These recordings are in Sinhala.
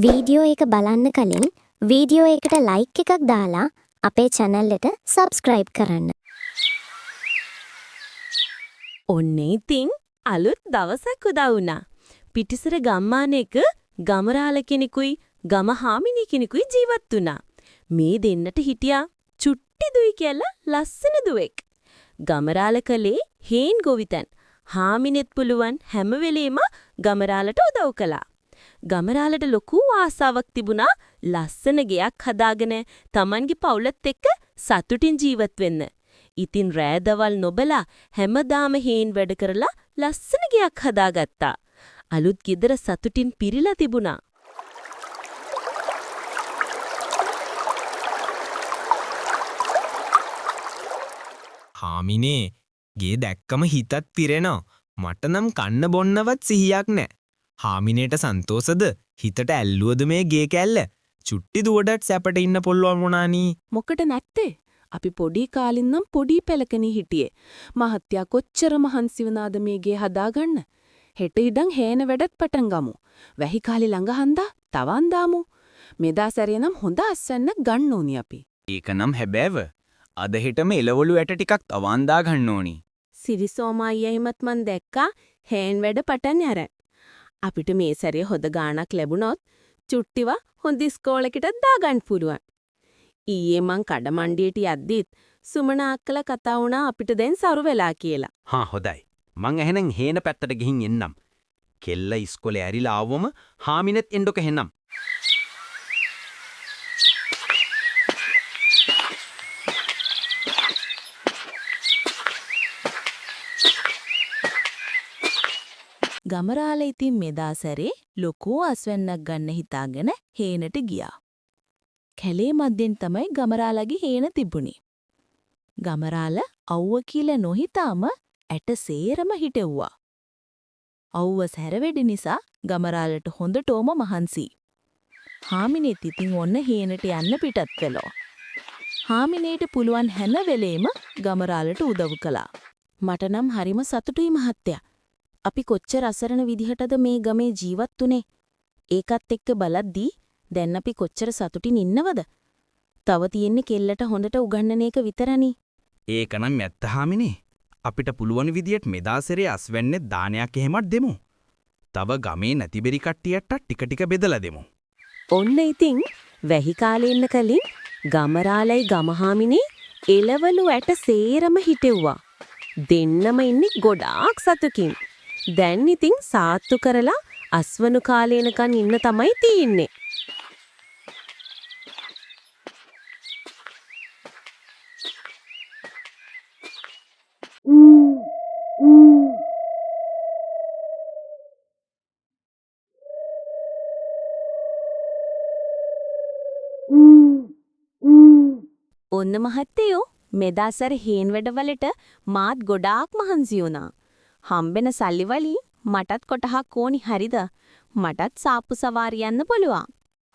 වීඩියෝ එක බලන්න කලින් වීඩියෝ එකට ලයික් එකක් දාලා අපේ channel එකට subscribe කරන්න. ඔන්න ඉතින් අලුත් දවසක් උදා වුණා. පිටිසර ගම්මානයක ගමරාල කෙනෙකුයි ගම හාමිනී කෙනෙකුයි ජීවත් වුණා. මේ දෙන්නට හිටියා චුට්ටි දුයි කියලා ලස්සන දුවෙක්. ගමරාල කලේ හේන් ගොවිතැන්. හාමිනෙත් පුළුවන් හැම වෙලේම ගමරාලට උදව් කළා. ගමරාලට ලොකු ආසාවක් තිබුණා ලස්සන ගෙයක් හදාගෙන Tamanගේ පවුලත් එක්ක සතුටින් ජීවත් වෙන්න. ඉතින් රෑදවල් නොබලා හැමදාම හේන් වැඩ කරලා ලස්සන ගෙයක් හදාගත්තා. අලුත් ගෙදර සතුටින් පිරීලා තිබුණා. හාමිනේ ගේ දැක්කම හිතත් පිරෙනවා. මට නම් කන්න බොන්නවත් සිහියක් නැහැ. හාමිනේට සන්තෝෂද? හිතට ඇල්ලුවද මේ ගේ කැල්ල? චුට්ටි දුවටත් සැපට ඉන්න පුළුවන් වුණානී. මොකට නැත්තේ? අපි පොඩි කාලින් නම් පොඩි පෙලකනේ හිටියේ. මහත්තයා කොච්චර මහන්සි වුණාද මේ ගේ හදාගන්න. හෙට ඉඳන් හේන වැඩත් පටන් ගමු. වැහි කාලේ ළඟ හන්දා තවන් දාමු. මෙදා සැරේ නම් හොඳ අස්සන්න ගන්න ඕනි අපි. ඒක නම් හැබෑව. අද හෙටම එළවලු ඇට ටිකක් තවන් දා ගන්න ඕනි. සිරිසෝමා අයියයිමත් මන් දැක්කා හේන් වැඩ පටන් අරන්. අපිට මේ සැරේ හොද ගාණක් ලැබුණොත් චුට්ටිව හොඳ ඉස්කෝලේකට දාගන්න පුළුවන්. ඊයේ මං කඩමණ්ඩියට යද්දිත් සුමන අක්කලා කතා වුණා අපිට දැන් සරු වෙලා කියලා. හා හොඳයි. මං එහෙනම් හේන පැත්තට ගිහින් එන්නම්. කෙල්ල ඉස්කෝලේ ඇරිලා ආවම හාමිනෙත් එන්නක හෙන්නම්. ගමරාල ඉතින් මෙදා සැරේ ලොකු අස්වැන්නක් ගන්න හිතාගෙන හේනට ගියා. කැලේ මැද්දෙන් තමයි ගමරාලගේ හේන තිබුණේ. ගමරාල අවුව කියලා නොහිතාම ඇට සේරම හිටෙව්වා. අවුව සැරවෙඩි නිසා ගමරාලට හොඳටම මහන්සි. හාමිනේත් ඉතින් ඔන්න හේනට යන්න පිටත් කළා. හාමිනේට පුළුවන් හැම වෙලේම ගමරාලට උදව් කළා. මට නම් හරිම සතුටුයි මහත්තයා. අපි කොච්චර අසරණ විදිහටද මේ ගමේ ජීවත් උනේ. ඒකත් එක්ක බලද්දී දැන් අපි කොච්චර සතුටින් ඉන්නවද? තව තියෙන්නේ කෙල්ලට හොඳට උගන්නන එක විතරනේ. ඒක නම් ඇත්ත හාමිනේ. අපිට පුළුවන් විදියට මෙදා සැරේ අස්වැන්නේ දානයක් එහෙමත් දෙමු. තව ගමේ නැතිබෙරි කට්ටියට ටික ටික බෙදලා දෙමු. ඔන්න ඉතින් වැහි කාලේ ඉන්න කලින් ගමරාලයි ගමහාමිනේ එළවලු ඇට සේරම හිටෙව්වා. දෙන්නම ඉන්නේ ගොඩාක් සතුටින්. දැන් ඉතින් සාත්තු කරලා අස්වනු කාලේනකන් ඉන්න තමයි තියෙන්නේ. ඔන්න මහත්තයෝ මෙදා සැර හේන් වැඩවලට මාත් ගොඩාක් මහන්සි වුණා. හම්බෙන සල්ලි වලින් මටත් කොටහක් ඕනි හරිද? මටත් සාප්පු සවාරි යන්න පුළුවන්.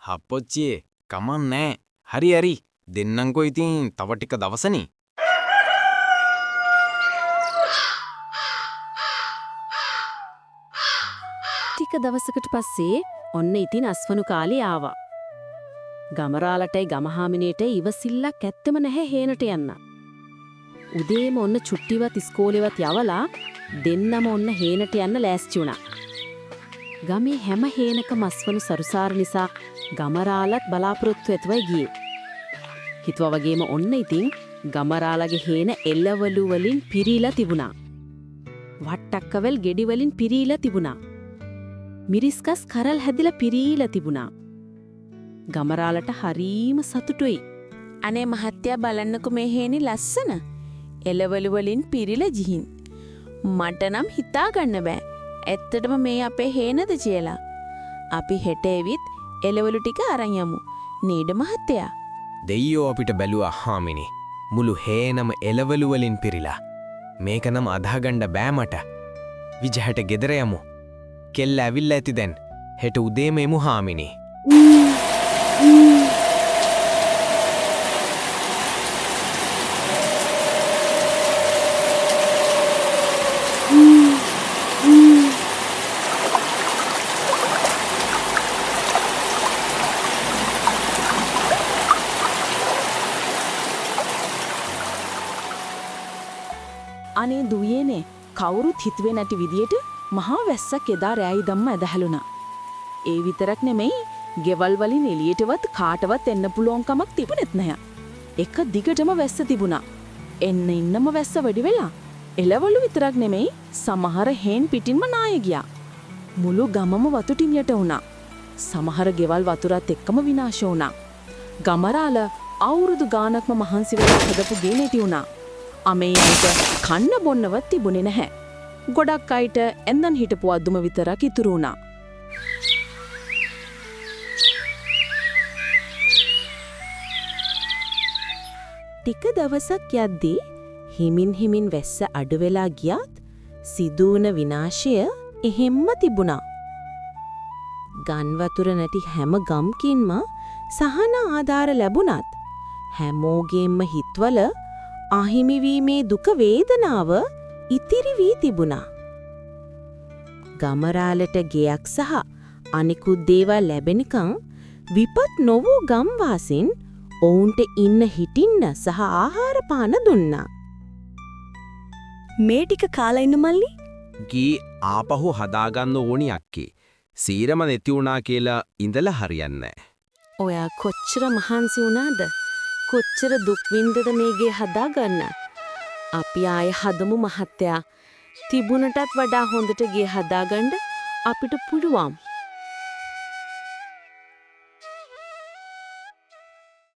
හප්පොච්චියේ කමන් නෑ. හරි හරි. දෙන්නම්කෝ ඉතින් තව ටික දවසනේ. ටික දවසකට පස්සේ ඔන්න ඉතින් අස්වනු කාලේ ආවා. ගමරාලටයි ගමහාමිනේට ඉවසිල්ලක් ඇත්තම නැහැ හේනට යන්න. උදේම ඔන්න චුට්ටිවත් ඉස්කෝලේවත් යවලා දෙන්නම ඔන්න හේනට යන්න ලෑස්ති වුණා. ගමේ හැම හේනකම අස්වනු සරුසාර නිසා ගමරාලත් බලාපොරොත්තු ඇතුවයි ගියේ. හිතුවා වගේම ඔන්න ඉතින් ගමරාලගේ හේන එළවලු වලින් පිරීලා තිබුණා. වට්ටක්කවල් ගෙඩි වලින් පිරීලා තිබුණා. මිරිස්කස් කරල් හැදිලා පිරීලා තිබුණා. ගමරාලට හරීම සතුටුයි. අනේ මහත්තයා බලන්නකෝ මේ හේනි ලස්සන. එළවලු වලින් පිරීලා ජීහින්. මට නම් හිතා ගන්න බෑ. ඇත්තටම මේ අපේ හේනද කියලා. අපි හෙට එවිත් එළවලු ටික අරන් යමු. නේද මහත්තයා? දෙයියෝ අපිට බැලුවා හාමිනේ. මුළු හේනම එළවලු වලින් පිරීලා. මේක නම් අදාගන්න බෑ මට. විජහට ගෙදර යමු. කෙල්ල ඇවිල්ලා ඇති දැන්. හෙට උදේම එමු හාමිනේ. අනේ දුවේනේ කවුරුත් හිතුවේ නැති විදියට මහා වැස්සක් එදා රෑයි ධම්ම ඇදහැලුණා. ඒ විතරක් නෙමෙයි ගෙවල් වලින් එළියටවත් කාටවත් එන්න පුළුවන් කමක් තිබුණෙත් නැහැ. එක දිගටම වැස්ස තිබුණා. එන්න ඉන්නම වැස්ස වැඩි වෙලා එළවලු විතරක් නෙමෙයි සමහර හේන් පිටින්ම නාය ගියා. මුළු ගමම වතුටින් යට වුණා. සමහර ගෙවල් වතුරත් එක්කම විනාශ වුණා. ගමරාල අවුරුදු ගානක්ම මහන්සි වෙලා හදපු ගේ නැති වුණා. අමේ අයිට කන්න බොන්නවත් තිබුණේ නැහැ. ගොඩක් අයිට එන්දන් හිටපු අද්දුම විතරක් ඉතුරු වුණා. ටික දවසක් යද්දී හිමින් වැස්ස අඩු වෙලා ගියත් සිදුවන විනාශය එහෙම්ම තිබුණා. ගන් වතුර නැති හැම ගම්කින්ම සහන ආධාර ලැබුණත් හැමෝගේම හිතවල අහිමි වීමේ දුක වේදනාව ඉතිරි වී තිබුණා. ගමරාලට ගෙයක් සහ අනිකුත් දේවල් ලැබෙනකන් විපත් නොවූ ගම්වාසීන් ඔවුන්ට ඉන්න හිටින්න සහ ආහාර පාන දුන්නා. මේ ටික කාලා ඉන්න මල්ලි ගී ආපහු හදාගන්න ඕනි අක්කේ. සීරම නැති වුණා කියලා ඉඳලා හරියන්නේ ඔයා කොච්චර මහන්සි වුණාද? කොච්චර දුක් විඳද මේගේ හදාගන්න? අපි ආය හදමු මහත්තයා. තිබුණටත් වඩා හොඳට ගේ හදාගන්න අපිට පුළුවන්.